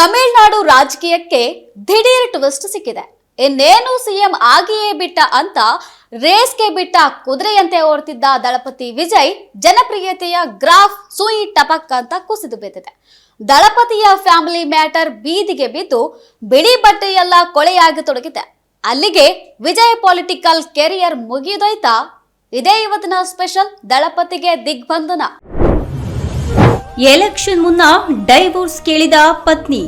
ತಮಿಳುನಾಡು ರಾಜಕೀಯಕ್ಕೆ ದಿಢೀರ್ ಟ್ವಿಸ್ಟ್ ಸಿಕ್ಕಿದೆ. ಇನ್ನೇನು ಸಿಎಂ ಆಗಿಯೇ ಬಿಟ್ಟ ಅಂತ ರೇಸ್ಗೆ ಬಿಟ್ಟ ಕುದುರೆಯಂತೆ ಓಡ್ತಿದ್ದ ದಳಪತಿ ವಿಜಯ್ ಜನಪ್ರಿಯತೆಯ ಗ್ರಾಫ್ ಸೂಯಿ ಟಪಕ್ ಅಂತ ಕುಸಿದು ಬಿದ್ದಿದೆ. ದಳಪತಿಯ ಫ್ಯಾಮಿಲಿ ಮ್ಯಾಟರ್ ಬೀದಿಗೆ ಬಿದ್ದು ಬಿಳಿ ಬಟ್ಟೆಯೆಲ್ಲ ಕೊಳೆಯಾಗಿ ತೊಡಗಿದೆ. ಅಲ್ಲಿಗೆ ವಿಜಯ್ ಪೊಲಿಟಿಕಲ್ ಕೆರಿಯರ್ ಮುಗಿದೋಯ್ತಾ? ಇದೇ ಇವತ್ತಿನ ಸ್ಪೆಷಲ್. ದಳಪತಿಗೆ ದಿಗ್ಬಂಧನ. ಎಲೆಕ್ಷನ್ ಮುನ್ನ ಡೈವೋರ್ಸ್ ಕೇಳಿದ ಪತ್ನಿ,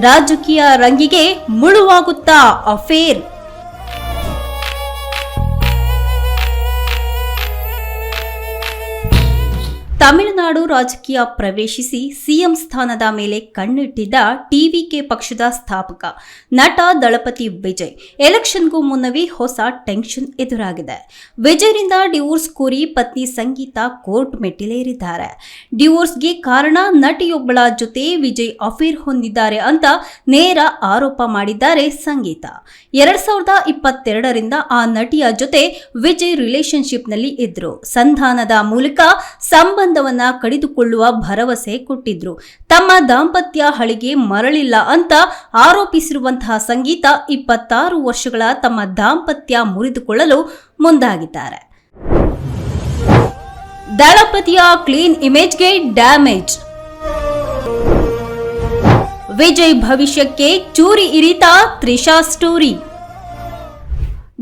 ರಾಜಕೀಯ ರಂಗಿಗೆ ಮುಳುವಾಗುತ್ತಾ ಅಫೇರ್. ತಮಿಳುನಾಡು ರಾಜಕೀಯ ಪ್ರವೇಶಿಸಿ ಸಿಎಂ ಸ್ಥಾನದ ಮೇಲೆ ಕಣ್ಣಿಟ್ಟಿದ್ದ ಟಿವಿಕೆ ಪಕ್ಷದ ಸ್ಥಾಪಕ ನಟ ದಳಪತಿ ವಿಜಯ್ ಎಲೆಕ್ಷನ್ಗೂ ಮುನ್ನವೇ ಹೊಸ ಟೆನ್ಷನ್ ಎದುರಾಗಿದೆ. ವಿಜಯ್ರಿಂದ ಡಿವೋರ್ಸ್ ಕೋರಿ ಪತ್ನಿ ಸಂಗೀತ ಕೋರ್ಟ್ ಮೆಟ್ಟಿಲೇರಿದ್ದಾರೆ. ಡಿವೋರ್ಸ್ಗೆ ಕಾರಣ ನಟಿಯೊಬ್ಬಳ ಜೊತೆ ವಿಜಯ್ ಅಫೇರ್ ಹೊಂದಿದ್ದಾರೆ ಅಂತ ನೇರ ಆರೋಪ ಮಾಡಿದ್ದಾರೆ ಸಂಗೀತ. 2022ರಿಂದ ಆ ನಟಿಯ ಜೊತೆ ವಿಜಯ್ ರಿಲೇಶನ್ಶಿಪ್ನಲ್ಲಿ ಇದ್ರು. ಸಂಧಾನದ ಮೂಲಕ ಸಂಬಂಧವನ್ನ ಕಡಿದುಕೊಳ್ಳುವ ಭರವಸೆ ಕೊಟ್ಟಿದ್ರು. ತಮ್ಮ ದಾಂಪತ್ಯ ಹಳಿಗೆ ಮರಳಿಲ್ಲ ಅಂತ ಆರೋಪಿಸಿರುವಂತಹ ಸಂಗೀತ 26 ವರ್ಷಗಳ ತಮ್ಮ ದಾಂಪತ್ಯ ಮುರಿದುಕೊಳ್ಳಲು ಮುಂದಾಗಿದ್ದಾರೆ. ದಳಪತಿಯ ಕ್ಲೀನ್ ಇಮೇಜ್ಗೆ ಡ್ಯಾಮೇಜ್. ವಿಜಯ್ ಭವಿಷ್ಯಕ್ಕೆ ಚೂರಿ ಇರಿತ ತ್ರಿಷಾ ಸ್ಟೋರಿ.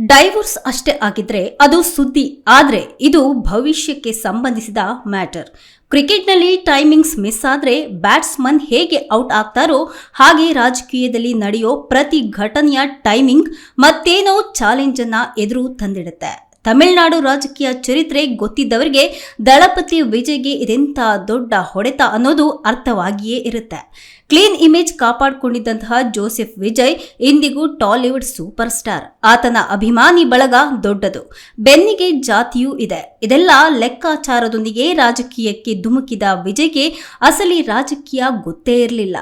ಡೈವೋರ್ಸ್ ಅಷ್ಟೇ ಆಗಿದ್ರೆ ಅದು ಸುದ್ದಿ, ಆದ್ರೆ ಇದು ಭವಿಷ್ಯಕ್ಕೆ ಸಂಬಂಧಿಸಿದ ಮ್ಯಾಟರ್. ಕ್ರಿಕೆಟ್ನಲ್ಲಿ ಟೈಮಿಂಗ್ಸ್ ಮಿಸ್ ಆದ್ರೆ ಬ್ಯಾಟ್ಸ್ಮನ್ ಹೇಗೆ ಔಟ್ ಆಗ್ತಾರೋ ಹಾಗೆ ರಾಜಕೀಯದಲ್ಲಿ ನಡೆಯೋ ಪ್ರತಿ ಘಟನೆಯ ಟೈಮಿಂಗ್ ಮತ್ತೇನೋ ಚಾಲೆಂಜ್ ಅನ್ನ ಎದುರು ತಂದಿಡುತ್ತೆ. ತಮಿಳುನಾಡು ರಾಜಕೀಯ ಚರಿತ್ರೆ ಗೊತ್ತಿದ್ದವರಿಗೆ ದಳಪತಿ ವಿಜಯ್ಗೆ ಇದೆಂಥ ದೊಡ್ಡ ಹೊಡೆತ ಅನ್ನೋದು ಅರ್ಥವಾಗಿಯೇ ಇರುತ್ತೆ. ಕ್ಲೀನ್ ಇಮೇಜ್ ಕಾಪಾಡಿಕೊಂಡಿದ್ದಂತಹ ಜೋಸೆಫ್ ವಿಜಯ್ ಇಂದಿಗೂ ಟಾಲಿವುಡ್ ಸೂಪರ್ ಸ್ಟಾರ್. ಆತನ ಅಭಿಮಾನಿ ಬಳಗ ದೊಡ್ಡದು, ಬೆನ್ನಿಗೆ ಜಾತಿಯೂ ಇದೆ. ಇದೆಲ್ಲ ಲೆಕ್ಕಾಚಾರದೊಂದಿಗೆ ರಾಜಕೀಯಕ್ಕೆ ಧುಮುಕಿದ ವಿಜಯ್ಗೆ ಅಸಲಿ ರಾಜಕೀಯ ಗೊತ್ತೇ ಇರಲಿಲ್ಲ.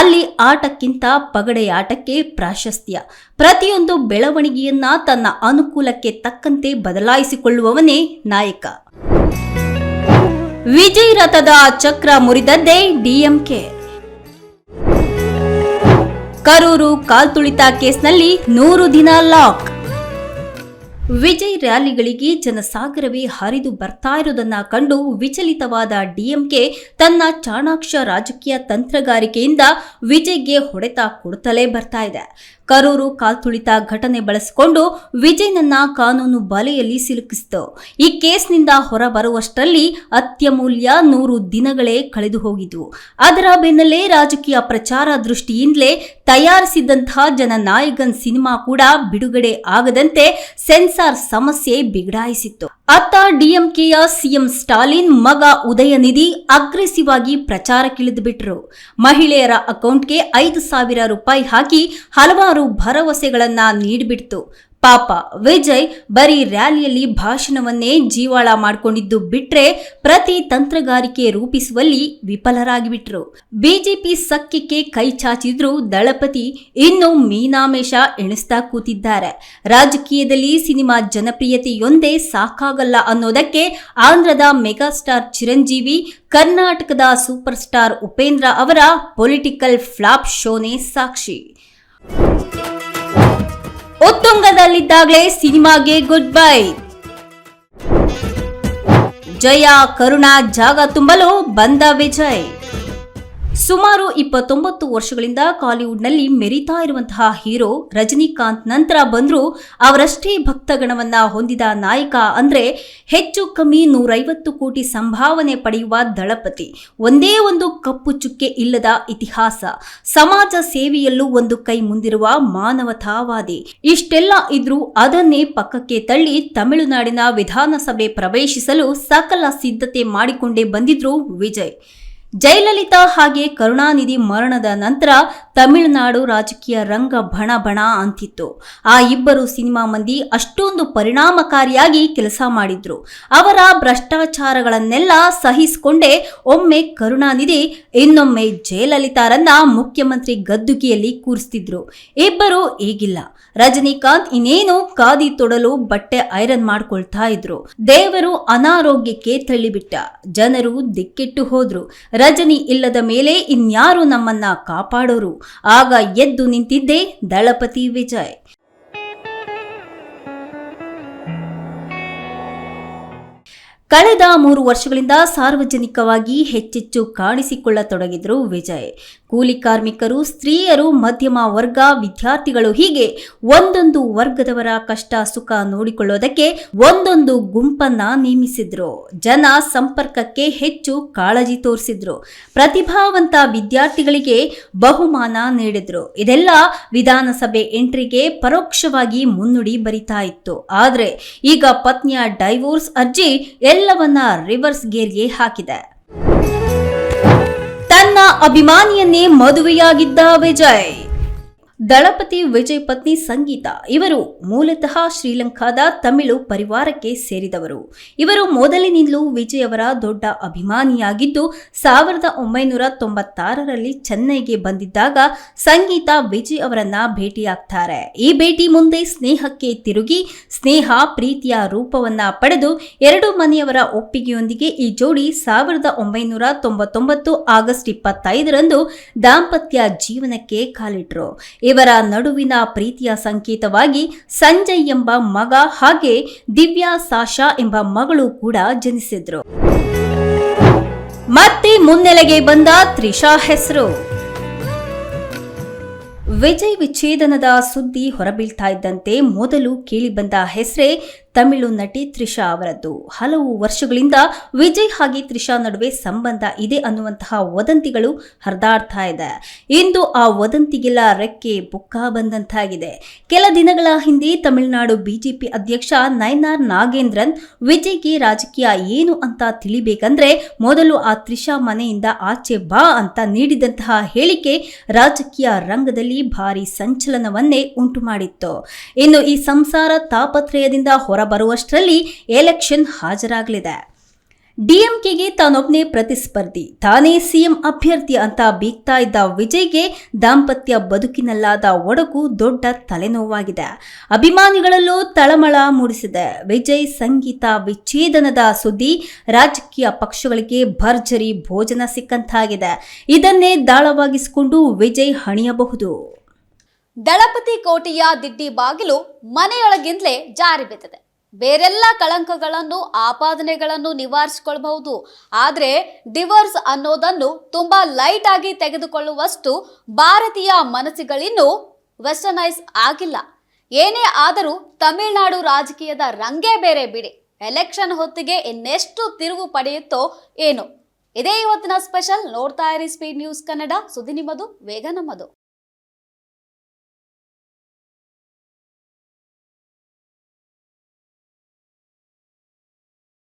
ಅಲ್ಲಿ ಆಟಕ್ಕಿಂತ ಪಗಡೆಯಾಟಕ್ಕೆ ಪ್ರಾಶಸ್ತ್ಯ. ಪ್ರತಿಯೊಂದು ಬೆಳವಣಿಗೆಯನ್ನ ತನ್ನ ಅನುಕೂಲಕ್ಕೆ ತಕ್ಕಂತೆ ಬದಲಾಯಿಸಿಕೊಳ್ಳುವವನೇ ನಾಯಕ. ವಿಜಯ್ ರಥದ ಚಕ್ರ ಮುರಿದದ್ದೇ ಡಿಎಂಕೆ. ಕರೂರು ಕಾಲ್ತುಳಿತ ಕೇಸ್ನಲ್ಲಿ 100 ದಿನ ಲಾಕ್. ವಿಜಯ್ ರ್ಯಾಲಿಗಳಿಗೆ ಜನಸಾಗರವೇ ಹರಿದು ಬರ್ತಾ ಇರೋದನ್ನ ಕಂಡು ವಿಚಲಿತವಾದ ಡಿಎಂಕೆ ತನ್ನ ಚಾಣಾಕ್ಷ ರಾಜಕೀಯ ತಂತ್ರಗಾರಿಕೆಯಿಂದ ವಿಜಯ್ಗೆ ಹೊಡೆತ ಕೊಡುತ್ತಲೇ ಬರ್ತಾ ಇದೆ. ಕರೂರು ಕಾಲ್ತುಳಿತ ಘಟನೆ ಬಳಸಿಕೊಂಡು ವಿಜಯ್ನನ್ನ ಕಾನೂನು ಬಲೆಯಲ್ಲಿ ಸಿಲುಕಿಸಿತು. ಈ ಕೇಸ್ನಿಂದ ಹೊರಬರುವಷ್ಟರಲ್ಲಿ ಅತ್ಯಮೂಲ್ಯ 100 ದಿನಗಳೇ ಕಳೆದು ಹೋಗಿದ್ವು. ಅದರ ಬೆನ್ನಲ್ಲೇ ರಾಜಕೀಯ ಪ್ರಚಾರ ದೃಷ್ಟಿಯಿಂದಲೇ ತಯಾರಿಸಿದಂತಹ ಜನನಾಯಕನ್ ಸಿನಿಮಾ ಕೂಡ ಬಿಡುಗಡೆ ಆಗದಂತೆ ಸೆನ್ಸಾರ್ ಸಮಸ್ಯೆ ಬಿಗಡಾಯಿಸಿತ್ತು. ಅತ್ತ ಡಿಎಂಕೆಯ ಸಿಎಂ ಸ್ಟಾಲಿನ್ ಮಗ ಉದಯನಿಧಿ ಅಗ್ರೆಸಿವ್ ಆಗಿ ಪ್ರಚಾರಕ್ಕಿಳಿದು ಬಿಟ್ರು. ಮಹಿಳೆಯರ ಅಕೌಂಟ್ಗೆ 5,000 ರೂಪಾಯಿ ಹಾಕಿ ಹಲವಾರು ಭರವಸೆಗಳನ್ನ ನೀಡಿಬಿಡ್ತು. ಪಾಪ ವಿಜಯ್ ಬರೀ ರ್ಯಾಲಿಯಲ್ಲಿ ಭಾಷಣವನ್ನೇ ಜೀವಾಳ ಮಾಡಿಕೊಂಡಿದ್ದು ಬಿಟ್ರೆ ಪ್ರತಿ ತಂತ್ರಗಾರಿಕೆ ರೂಪಿಸುವಲ್ಲಿ ವಿಫಲರಾಗಿಬಿಟ್ರು. ಬಿಜೆಪಿ ಸಖ್ಯಕ್ಕೆ ಕೈ ಚಾಚಿದ್ರು ದಳಪತಿ ಇನ್ನು ಮೀನಾಮೇಷ ಎಣಿಸ್ತಾ ಕೂತಿದ್ದಾರೆ. ರಾಜಕೀಯದಲ್ಲಿ ಸಿನಿಮಾ ಜನಪ್ರಿಯತೆಯೊಂದೇ ಸಾಕಾಗಲ್ಲ ಅನ್ನೋದಕ್ಕೆ ಆಂಧ್ರದ ಮೆಗಾಸ್ಟಾರ್ ಚಿರಂಜೀವಿ, ಕರ್ನಾಟಕದ ಸೂಪರ್ ಸ್ಟಾರ್ ಉಪೇಂದ್ರ ಅವರ ಪೊಲಿಟಿಕಲ್ ಫ್ಲಾಪ್ ಶೋನೇ ಸಾಕ್ಷಿ. ಉತ್ತುಂಗದಲ್ಲಿದ್ದಾಗಲೇ ಸಿನಿಮಾಗೆ ಗುಡ್ ಬೈ. ಜಯ ಕರುಣಾ ಜಾಗ ತುಂಬಲು ಬಂದ ವಿಜಯ್. ಸುಮಾರು 29 ವರ್ಷಗಳಿಂದ ಕಾಲಿವುಡ್ನಲ್ಲಿ ಮೆರಿತಾ ಇರುವಂತಹ ಹೀರೋ ರಜನಿಕಾಂತ್ ನಂತರ ಬಂದ್ರು ಅವರಷ್ಟೇ ಭಕ್ತಗಣವನ್ನ ಹೊಂದಿದ ನಾಯಕ ಅಂದ್ರೆ ಹೆಚ್ಚು ಕಮ್ಮಿ 150 ಕೋಟಿ ಸಂಭಾವನೆ ಪಡೆಯುವ ದಳಪತಿ. ಒಂದೇ ಒಂದು ಕಪ್ಪು ಚುಕ್ಕೆ ಇಲ್ಲದ ಇತಿಹಾಸ. ಸಮಾಜ ಸೇವೆಯಲ್ಲೂ ಒಂದು ಕೈ ಮುಂದಿರುವ ಮಾನವತಾವಾದಿ. ಇಷ್ಟೆಲ್ಲ ಇದ್ರೂ ಅದನ್ನೇ ಪಕ್ಕಕ್ಕೆ ತಳ್ಳಿ ತಮಿಳುನಾಡಿನ ವಿಧಾನಸಭೆ ಪ್ರವೇಶಿಸಲು ಸಕಲ ಸಿದ್ಧತೆ ಮಾಡಿಕೊಂಡೇ ಬಂದಿದ್ರು ವಿಜಯ್. ಜಯಲಲಿತಾ ಹಾಗೆ ಕರುಣಾನಿಧಿ ಮರಣದ ನಂತರ ತಮಿಳುನಾಡು ರಾಜಕೀಯ ರಂಗ ಬಣ ಬಣ ಅಂತಿತ್ತು. ಆ ಇಬ್ಬರು ಸಿನಿಮಾ ಮಂದಿ ಅಷ್ಟೊಂದು ಪರಿಣಾಮಕಾರಿಯಾಗಿ ಕೆಲಸ ಮಾಡಿದ್ರು. ಅವರ ಭ್ರಷ್ಟಾಚಾರಗಳನ್ನೆಲ್ಲ ಸಹಿಸಿಕೊಂಡೇ ಒಮ್ಮೆ ಕರುಣಾನಿಧಿ, ಇನ್ನೊಮ್ಮೆ ಜಯಲಲಿತಾರನ್ನ ಮುಖ್ಯಮಂತ್ರಿ ಗದ್ದುಗೆಯಲ್ಲಿ ಕೂರಿಸ್ತಿದ್ರು. ಇಬ್ಬರು ಈಗಿಲ್ಲ. ರಜನಿಕಾಂತ್ ಇನ್ನೇನು ಖಾದಿ ತೊಡಲು ಬಟ್ಟೆ ಐರನ್ ಮಾಡ್ಕೊಳ್ತಾ ಇದ್ರು. ದೇವರು ಅನಾರೋಗ್ಯಕ್ಕೆ ತಳ್ಳಿಬಿಟ್ಟ. ಜನರು ದಿಕ್ಕೆಟ್ಟು ಹೋದ್ರು. ರಜನಿ ಇಲ್ಲದ ಮೇಲೆ ಇನ್ಯಾರು ನಮ್ಮನ್ನ ಕಾಪಾಡೋರು? ಆಗ ಎದ್ದು ನಿಂತಿದ್ದೆ ದಳಪತಿ ವಿಜಯ್. ಕಳೆದ 3 ವರ್ಷಗಳಿಂದ ಸಾರ್ವಜನಿಕವಾಗಿ ಹೆಚ್ಚೆಚ್ಚು ಕಾಣಿಸಿಕೊಳ್ಳತೊಡಗಿದ್ರು ವಿಜಯ್. ಕೂಲಿ ಕಾರ್ಮಿಕರು, ಸ್ತ್ರೀಯರು, ಮಧ್ಯಮ ವರ್ಗ, ವಿದ್ಯಾರ್ಥಿಗಳು ಹೀಗೆ ಒಂದೊಂದು ವರ್ಗದವರ ಕಷ್ಟ ಸುಖ ನೋಡಿಕೊಳ್ಳೋದಕ್ಕೆ ಒಂದೊಂದು ಗುಂಪನ್ನ ನೇಮಿಸಿದ್ರು. ಜನ ಸಂಪರ್ಕಕ್ಕೆ ಹೆಚ್ಚು ಕಾಳಜಿ ತೋರಿಸಿದ್ರು. ಪ್ರತಿಭಾವಂತ ವಿದ್ಯಾರ್ಥಿಗಳಿಗೆ ಬಹುಮಾನ ನೀಡಿದ್ರು. ಇದೆಲ್ಲ ವಿಧಾನಸಭೆ ಎಂಟ್ರಿಗೆ ಪರೋಕ್ಷವಾಗಿ ಮುನ್ನುಡಿ ಬರಿತಾ ಇತ್ತು. ಆದ್ರೆ ಈಗ ಪತ್ನಿಯ ಡೈವೋರ್ಸ್ ಅರ್ಜಿ ಎಲ್ಲವನ್ನ ರಿವರ್ಸ್ ಗೇರ್ಗೆ ಹಾಕಿದೆ. ತನ್ನ ಅಭಿಮಾನಿಯನ್ನೇ ಮದುವೆಯಾಗಿದ್ದ ವಿಜಯ್. ದಳಪತಿ ವಿಜಯ್ ಪತ್ನಿ ಸಂಗೀತಾ ಇವರು ಮೂಲತಃ ಶ್ರೀಲಂಕಾದ ತಮಿಳು ಪರಿವಾರಕ್ಕೆ ಸೇರಿದವರು. ಇವರು ಮೊದಲಿನಿಂದಲೂ ವಿಜಯ್ ಅವರ ದೊಡ್ಡ ಅಭಿಮಾನಿಯಾಗಿದ್ದು 1996ರಲ್ಲಿ ಚೆನ್ನೈಗೆ ಬಂದಿದ್ದಾಗ ಸಂಗೀತಾ ವಿಜಯ್ ಅವರನ್ನ ಭೇಟಿಯಾಗ್ತಾರೆ. ಈ ಭೇಟಿ ಮುಂದೆ ಸ್ನೇಹಕ್ಕೆ ತಿರುಗಿ ಸ್ನೇಹ ಪ್ರೀತಿಯ ರೂಪವನ್ನ ಪಡೆದು ಎರಡು ಮನೆಯವರ ಒಪ್ಪಿಗೆಯೊಂದಿಗೆ ಈ ಜೋಡಿ 1999 ಆಗಸ್ಟ್ 25ರಂದು ದಾಂಪತ್ಯ ಜೀವನಕ್ಕೆ ಕಾಲಿಟ್ರು. ಇವರ ನಡುವಿನ ಪ್ರೀತಿಯ ಸಂಕೇತವಾಗಿ ಸಂಜಯ್ ಎಂಬ ಮಗ ಹಾಗೆ ದಿವ್ಯಾ ಸಾಶಾ ಎಂಬ ಮಗಳು ಕೂಡ ಜನಿಸಿದ್ರು. ಮತ್ತೆ ಮುನ್ನೆಲೆಗೆ ಬಂದ ತ್ರಿಷಾ ಹೆಸರು. ವಿಜಯ್ ವಿಚ್ಛೇದನದ ಸುದ್ದಿ ಹೊರಬೀಳ್ತಾ ಇದ್ದಂತೆ ಮೊದಲು ಕೇಳಿಬಂದ ಹೆಸರೇ ತಮಿಳು ನಟಿ ತ್ರಿಷಾ ಅವರದ್ದು. ಹಲವು ವರ್ಷಗಳಿಂದ ವಿಜಯ್ ಹಾಗೆ ತ್ರಿಷಾ ನಡುವೆ ಸಂಬಂಧ ಇದೆ ಅನ್ನುವಂತಹ ವದಂತಿಗಳು ಹರಿದಾಡ್ತಾ ಇದೆ. ಇಂದು ಆ ವದಂತಿಗೆಲ್ಲ ರೆಕ್ಕೆ ಬುಕ್ಕ ಬಂದಂತಾಗಿದೆ. ಕೆಲ ದಿನಗಳ ಹಿಂದೆ ತಮಿಳುನಾಡು ಬಿಜೆಪಿ ಅಧ್ಯಕ್ಷ ನಯನಾರ್ ನಾಗೇಂದ್ರನ್ ವಿಜಯ್ಗೆ ರಾಜಕೀಯ ಏನು ಅಂತ ತಿಳಿಬೇಕಂದ್ರೆ ಮೊದಲು ಆ ತ್ರಿಷಾ ಮನೆಯಿಂದ ಆಚೆ ಬಾ ಅಂತ ನೀಡಿದಂತಹ ಹೇಳಿಕೆ ರಾಜಕೀಯ ರಂಗದಲ್ಲಿ ಭಾರಿ ಸಂಚಲನವನ್ನೇ ಉಂಟು ಮಾಡಿತ್ತು. ಇನ್ನು ಈ ಸಂಸಾರ ತಾಪತ್ರಯದಿಂದ ಹೊರಬರುವಷ್ಟರಲ್ಲಿ ಎಲೆಕ್ಷನ್ ಹಾಜರಾಗಲಿದೆ. ಡಿಎಂಕೆಗೆ ತಾನೊಬ್ಬನೇ ಪ್ರತಿಸ್ಪರ್ಧಿ, ತಾನೇ ಸಿಎಂ ಅಭ್ಯರ್ಥಿ ಅಂತ ಬೀಗ್ತಾ ಇದ್ದ ವಿಜಯ್ಗೆ ದಾಂಪತ್ಯ ಬದುಕಿನಲ್ಲಾದ ಒಡಕು ದೊಡ್ಡ ತಲೆನೋವಾಗಿದೆ. ಅಭಿಮಾನಿಗಳಲ್ಲೂ ತಳಮಳ ಮೂಡಿಸಿದೆ. ವಿಜಯ್ ಸಂಗೀತಾ ವಿಚ್ಛೇದನದ ಸುದ್ದಿ ರಾಜಕೀಯ ಪಕ್ಷಗಳಿಗೆ ಭರ್ಜರಿ ಭೋಜನ ಸಿಕ್ಕಂತಾಗಿದೆ. ಇದನ್ನೇ ದಾಳವಾಗಿಸಿಕೊಂಡು ವಿಜಯ್ ಹಣಿಯಬಹುದು. ದಳಪತಿ ಕೋಟೆಯ ದಿಡ್ಡಿ ಬಾಗಿಲು ಮನೆಯೊಳಗಿಂದಲೇ ಜಾರಿ ಬಿದ್ದಿದೆ. ಬೇರೆಲ್ಲ ಕಳಂಕಗಳನ್ನು ಆಪಾದನೆಗಳನ್ನು ನಿವಾರಿಸಿಕೊಳ್ಳಬಹುದು. ಆದರೆ ಡಿವೋರ್ಸ್ ಅನ್ನೋದನ್ನು ತುಂಬಾ ಲೈಟ್ ಆಗಿ ತೆಗೆದುಕೊಳ್ಳುವಷ್ಟು ಭಾರತೀಯ ಮನಸ್ಸುಗಳಿನ್ನೂ ವೆಸ್ಟರ್ನೈಸ್ ಆಗಿಲ್ಲ. ಏನೇ ಆದರೂ ತಮಿಳುನಾಡು ರಾಜಕೀಯದ ರಂಗೇ ಬೇರೆ ಬಿಡಿ. ಎಲೆಕ್ಷನ್ ಹೊತ್ತಿಗೆ ಇನ್ನೆಷ್ಟು ತಿರುವು ಪಡೆಯುತ್ತೋ ಏನೋ. ಇದೇ ಇವತ್ತಿನ ಸ್ಪೆಷಲ್. ನೋಡ್ತಾ ಇರಿ ಸ್ಪೀಡ್ ನ್ಯೂಸ್ ಕನ್ನಡ. ಸುದ್ದಿ ನಿಮ್ಮದು, ವೇಗ ನಮ್ಮದು.